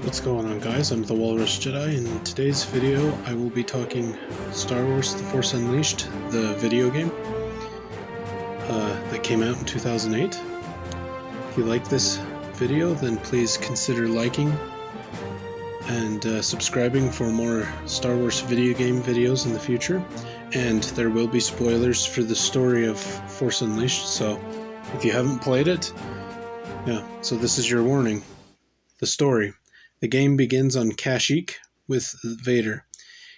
What's going on, guys? I'm the Walrus Jedi. In today's video I will be talking Star Wars The Force Unleashed, the video game that came out in 2008. If you like this video, then please consider liking and subscribing for more Star Wars video game videos in the future. And there will be spoilers for the story of Force Unleashed, so if you haven't played it, so this is your warning. The story. The game begins on Kashyyyk with Vader.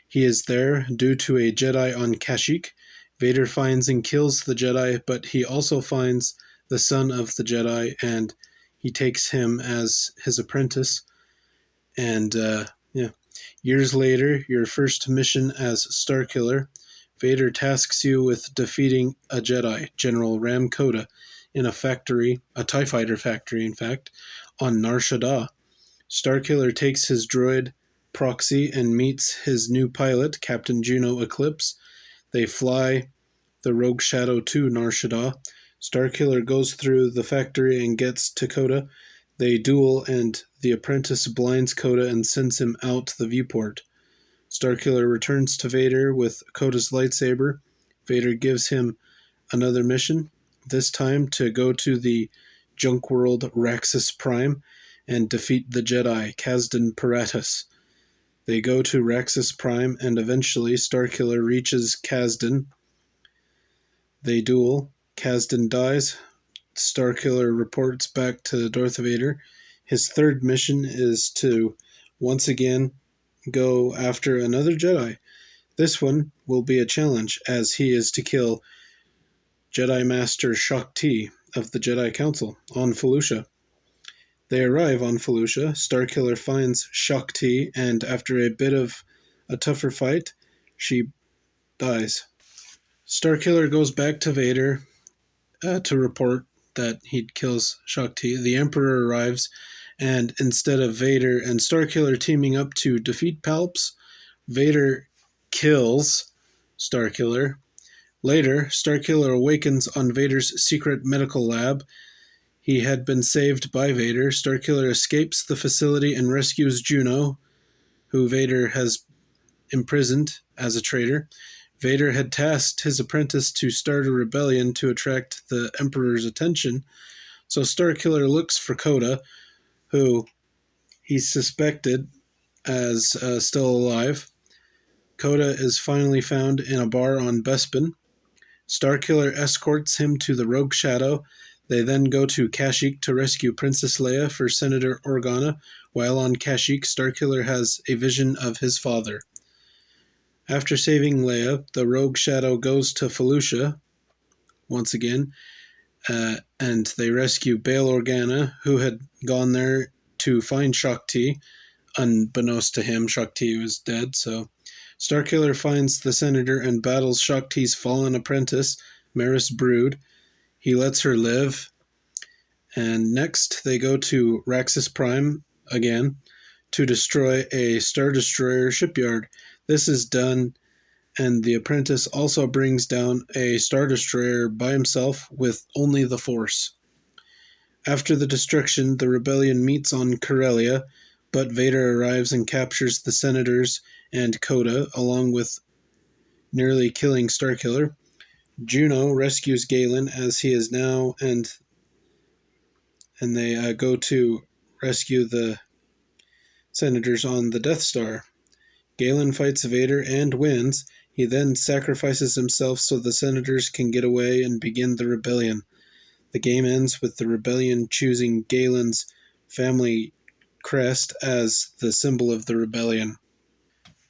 He is there due to a Jedi on Kashyyyk. Vader finds and kills the Jedi, but he also finds the son of the Jedi, and he takes him as his apprentice. And years later, your first mission as Starkiller, Vader tasks you with defeating a Jedi, General Ram Koda, in a factory, a TIE fighter factory, in fact, on Nar Shaddaa. Starkiller takes his droid, Proxy, and meets his new pilot, Captain Juno Eclipse. They fly the Rogue Shadow to Nar Shaddaa. Starkiller goes through the factory and gets to Koda. They duel, and the apprentice blinds Koda and sends him out the viewport. Starkiller returns to Vader with Koda's lightsaber. Vader gives him another mission, this time to go to the junk world Raxus Prime and defeat the Jedi, Kazdan Paratus. They go to Raxus Prime, and eventually Starkiller reaches Kazdan. They duel. Kazdan dies. Starkiller reports back to Darth Vader. His third mission is to once again go after another Jedi. This one will be a challenge, as he is to kill Jedi Master Shaak Ti of the Jedi Council on Felucia. They arrive on Felucia. Starkiller finds Shaak Ti, and after a bit of a tougher fight, she dies. Starkiller goes back to Vader to report that he kills Shaak Ti. The Emperor arrives, and instead of Vader and Starkiller teaming up to defeat Palps, Vader kills Starkiller. Later, Starkiller awakens on Vader's secret medical lab. He had been saved by Vader. Starkiller escapes the facility and rescues Juno, who Vader has imprisoned as a traitor. Vader had tasked his apprentice to start a rebellion to attract the Emperor's attention, so Starkiller looks for Koda, who he suspected as still alive. Koda is finally found in a bar on Bespin. Starkiller escorts him to the Rogue Shadow. They then go to Kashyyyk to rescue Princess Leia for Senator Organa. While on Kashyyyk, Starkiller has a vision of his father. After saving Leia, the Rogue Shadow goes to Felucia once again, and they rescue Bail Organa, who had gone there to find Shaak Ti. Unbeknownst to him, Shaak Ti was dead, so Starkiller finds the Senator and battles Shaak Ti's fallen apprentice, Maris Brood. He lets her live, and next they go to Raxus Prime again to destroy a Star Destroyer shipyard. This is done, and the apprentice also brings down a Star Destroyer by himself with only the Force. After the destruction, the rebellion meets on Corellia, but Vader arrives and captures the Senators and Koda, along with nearly killing Starkiller. Juno rescues Galen as he is now, and they go to rescue the Senators on the Death Star. Galen fights Vader and wins. He then sacrifices himself so the Senators can get away and begin the rebellion. The game ends with the rebellion choosing Galen's family crest as the symbol of the rebellion.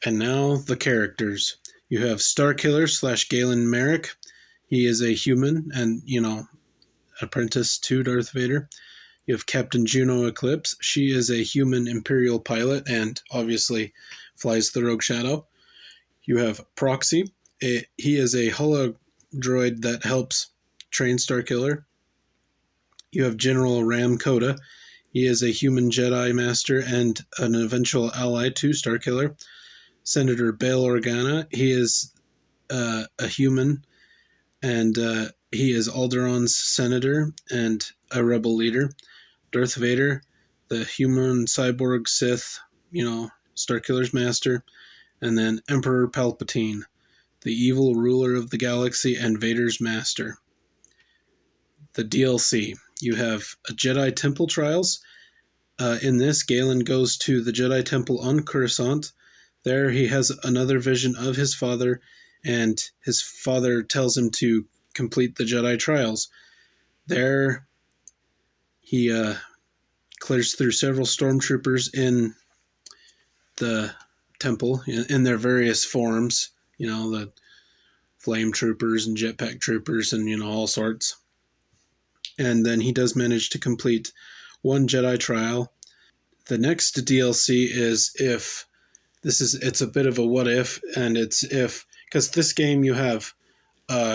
And now the characters. You have Starkiller / Galen Merrick. He is a human and, apprentice to Darth Vader. You have Captain Juno Eclipse. She is a human Imperial pilot and obviously flies the Rogue Shadow. You have Proxy. He is a holo droid that helps train Starkiller. You have General Ram Koda. He is a human Jedi Master and an eventual ally to Starkiller. Senator Bail Organa. He is a human, and he is Alderaan's senator and a rebel leader. Darth Vader. the human cyborg Sith, Starkiller's master, and then Emperor Palpatine, the evil ruler of the galaxy and Vader's master. The DLC. You have a Jedi Temple Trials. In this, Galen goes to the Jedi Temple on Coruscant. There he has another vision of his father, and his father tells him to complete the Jedi Trials. There he clears through several stormtroopers in the temple in their various forms, the flame troopers and jetpack troopers and, all sorts. And then he does manage to complete one Jedi trial. The next DLC is it's a bit of a what if, and it's if, because this game you have,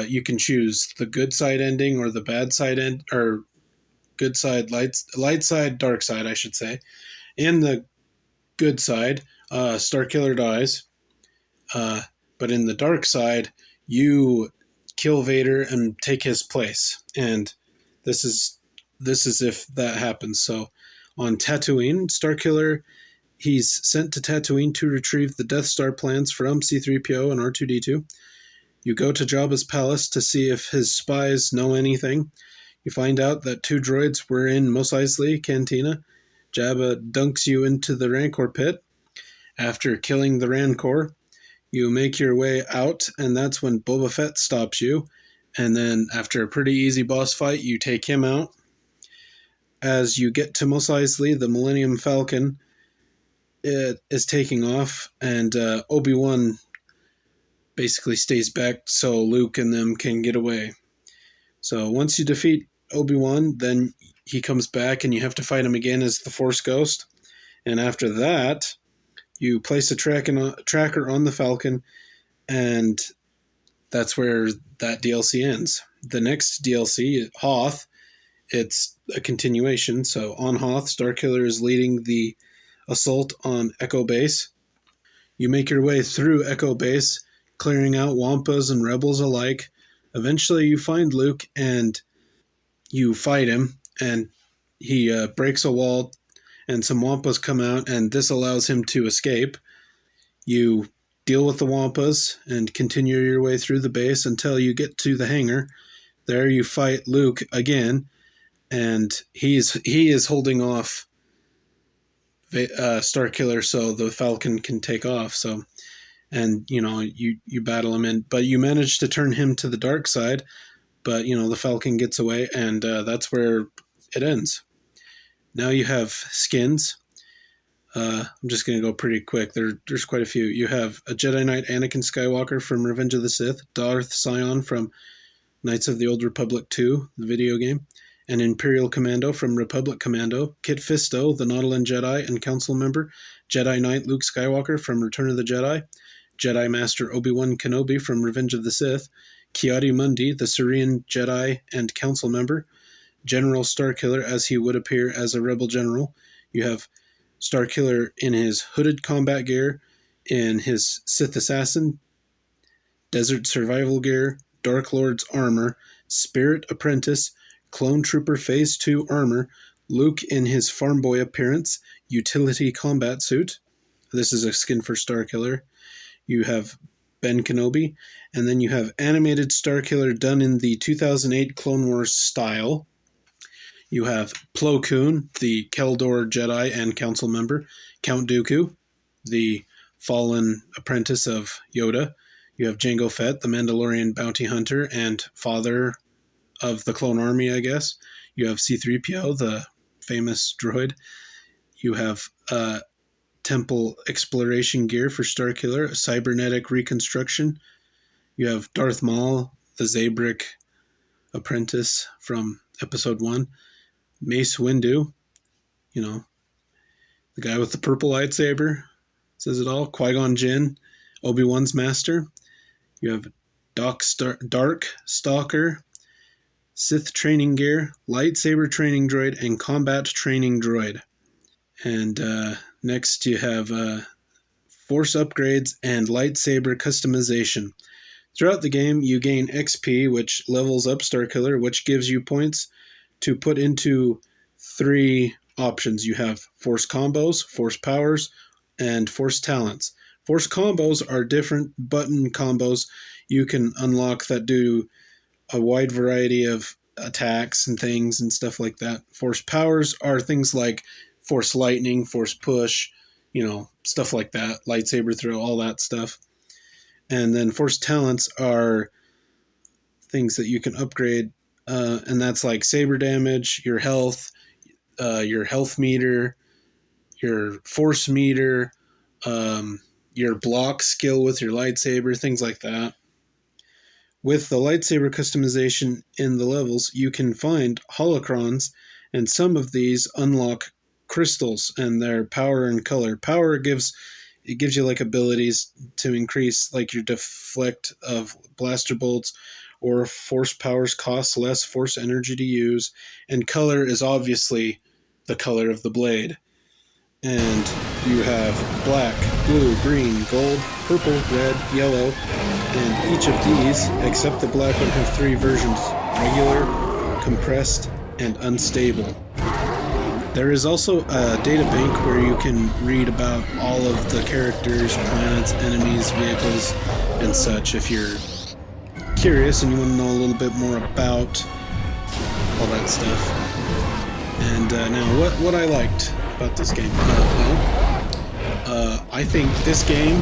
you can choose the good side ending or the bad side end, or good side, light side, dark side, I should say. In the good side, Starkiller dies, but in the dark side, you kill Vader and take his place. And this is if that happens. So on Tatooine, Starkiller, he's sent to Tatooine to retrieve the Death Star plans from C-3PO and R2-D2. You go to Jabba's palace to see if his spies know anything. You find out that 2 droids were in Mos Eisley Cantina. Jabba dunks you into the Rancor pit. After killing the Rancor, you make your way out, and that's when Boba Fett stops you. And then after a pretty easy boss fight, you take him out. As you get to Mos Eisley, the Millennium Falcon is taking off, and Obi-Wan basically stays back so Luke and them can get away. So once you defeat Obi-Wan, then he comes back and you have to fight him again as the Force Ghost. And after that, you place a tracker on the Falcon, and that's where that DLC ends. The next DLC, Hoth, it's a continuation. So on Hoth, Starkiller is leading the assault on Echo Base. You make your way through Echo Base, clearing out Wampas and rebels alike. Eventually you find Luke and you fight him, and he breaks a wall, and some Wampas come out, and this allows him to escape. You deal with the Wampas and continue your way through the base until you get to the hangar. There you fight Luke again, and he is holding off Starkiller so the Falcon can take off. So, and you battle him, but you manage to turn him to the dark side. But the Falcon gets away, and that's where it ends. Now you have skins. I'm just going to go pretty quick. There's quite a few. You have a Jedi Knight Anakin Skywalker from Revenge of the Sith, Darth Sion from Knights of the Old Republic 2, the video game, an Imperial Commando from Republic Commando, Kit Fisto, the Nautolan Jedi and Council member, Jedi Knight Luke Skywalker from Return of the Jedi, Jedi Master Obi-Wan Kenobi from Revenge of the Sith, Ki-Adi-Mundi, the Syrian Jedi and Council member, General Starkiller as he would appear as a rebel general. You have Starkiller in his hooded combat gear, in his Sith Assassin, Desert Survival gear, Dark Lord's armor, Spirit Apprentice, Clone Trooper Phase 2 armor, Luke in his farm boy appearance, utility combat suit. This is a skin for Starkiller. You have Ben Kenobi, and then you have animated Starkiller done in the 2008 Clone Wars style. You have Plo Koon, the Keldor Jedi and Council member, Count Dooku, the fallen apprentice of Yoda. You have Jango Fett, the Mandalorian bounty hunter and father of the clone army, I guess. You have C-3PO, the famous droid. You have temple exploration gear for Starkiller, a cybernetic reconstruction. You have Darth Maul, the Zabrak apprentice from Episode 1. Mace Windu, the guy with the purple lightsaber, says it all. Qui-Gon Jinn, Obi-Wan's master. You have Dark Stalker, Sith training gear, lightsaber training droid, and combat training droid. And next you have force upgrades and lightsaber customization. Throughout the game, you gain XP, which levels up Starkiller, which gives you points to put into 3 options. You have force combos, force powers, and force talents. Force combos are different button combos you can unlock that do a wide variety of attacks and things and stuff like that. Force powers are things like force lightning, force push, stuff like that, lightsaber throw, all that stuff. And then force talents are things that you can upgrade, and that's like saber damage, your health meter, your force meter, your block skill with your lightsaber, things like that. With the lightsaber customization in the levels, you can find holocrons, and some of these unlock crystals and their power and color. Power gives you like abilities to increase like your deflect of blaster bolts, or force powers cost less force energy to use, and color is obviously the color of the blade. And you have black, blue, green, gold, purple, red, yellow, and each of these, except the black one, have 3 versions: regular, compressed, and unstable. There is also a data bank where you can read about all of the characters, planets, enemies, vehicles, and such if you're curious and you want to know a little bit more about all that stuff. And now, what I liked about this game? I think this game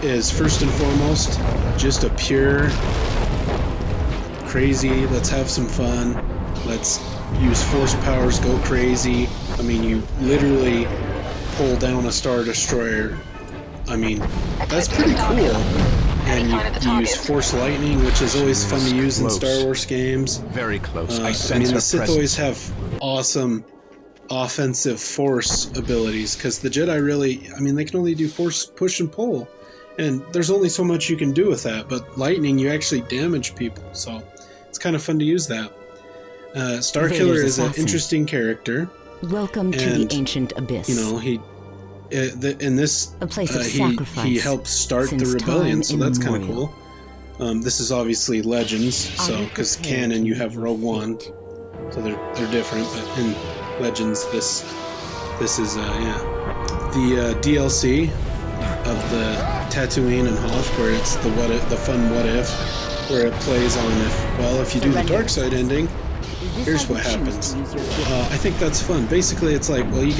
is first and foremost just a pure, crazy, let's have some fun, let's use force powers, go crazy. I mean, you literally pull down a Star Destroyer. I mean, that's pretty cool. And you use force lightning, which is always fun to use in Star Wars games. Very close. I mean, the Sith always have awesome offensive force abilities, because the Jedi really, I mean, they can only do force push and pull, and there's only so much you can do with that. But lightning, you actually damage people, so it's kind of fun to use that. Starkiller is an interesting character. Welcome to the ancient abyss. He in this a place of sacrifice. He helped start the rebellion, so that's kind of cool. This is obviously Legends, so because canon you have Rogue One, so they're different. But in Legends, this is the DLC of the Tatooine and Hoth, where it's the fun what if, where it plays on if you do the dark side ending, here's what happens. I think that's fun. Basically, it's like, well, you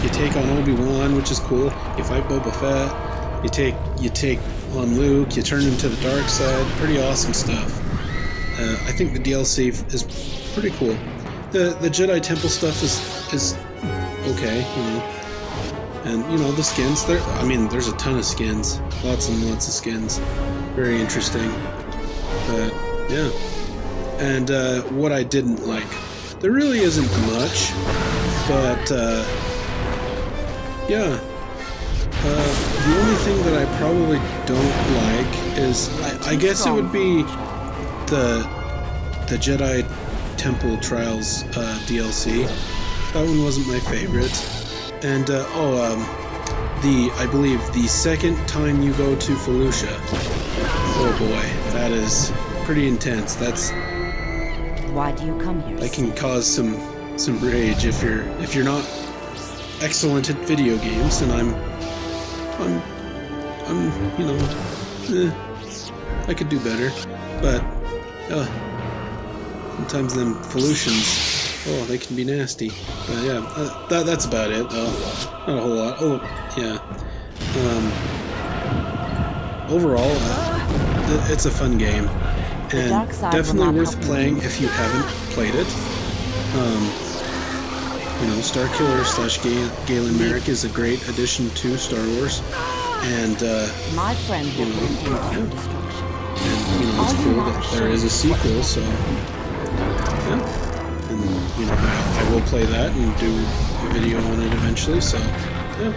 take on Obi-Wan, which is cool. You fight Boba Fett. You take on Luke. You turn him to the dark side. Pretty awesome stuff. I think the DLC is pretty cool. The Jedi Temple stuff is okay, and the skins. There's a ton of skins, lots and lots of skins. Very interesting. But yeah. And what I didn't like, there really isn't much, but the only thing that I probably don't like is, I guess it would be the Jedi Temple Trials DLC. That one wasn't my favorite. And I believe the second time you go to Felucia, oh boy, that is pretty intense. Why do you come here? That can cause some rage if you're not excellent at video games, and I'm I could do better, but sometimes them Felucians, they can be nasty. But yeah, that's about it though. Not a whole lot. Overall, it's a fun game. And definitely worth playing if you haven't played it. Starkiller / Galen Merrick is a great addition to Star Wars, and my friend and it's cool that there is a sequel. So yeah, and I will play that and do a video on it eventually. So yeah,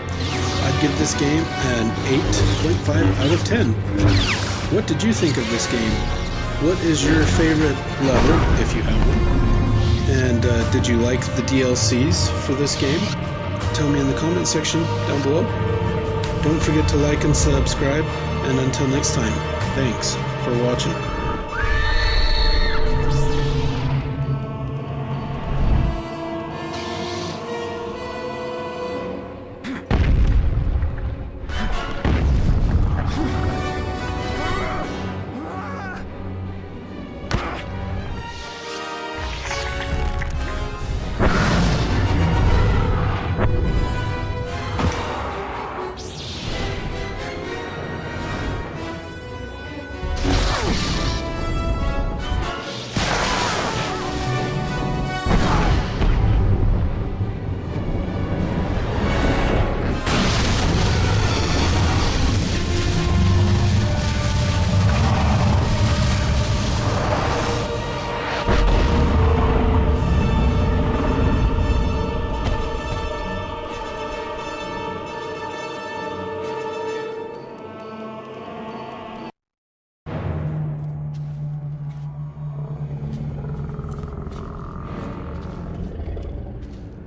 I'd give this game an 8.5 out of 10. What did you think of this game? What is your favorite level, if you have one? And did you like the DLCs for this game? Tell me in the comment section down below. Don't forget to like and subscribe, and until next time, thanks for watching.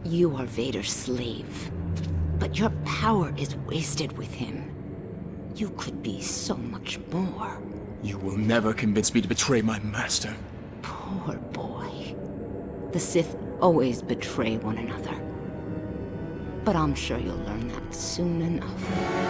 You are Vader's slave, but your power is wasted with him. You could be so much more. You will never convince me to betray my master. Poor boy. The Sith always betray one another. But I'm sure you'll learn that soon enough.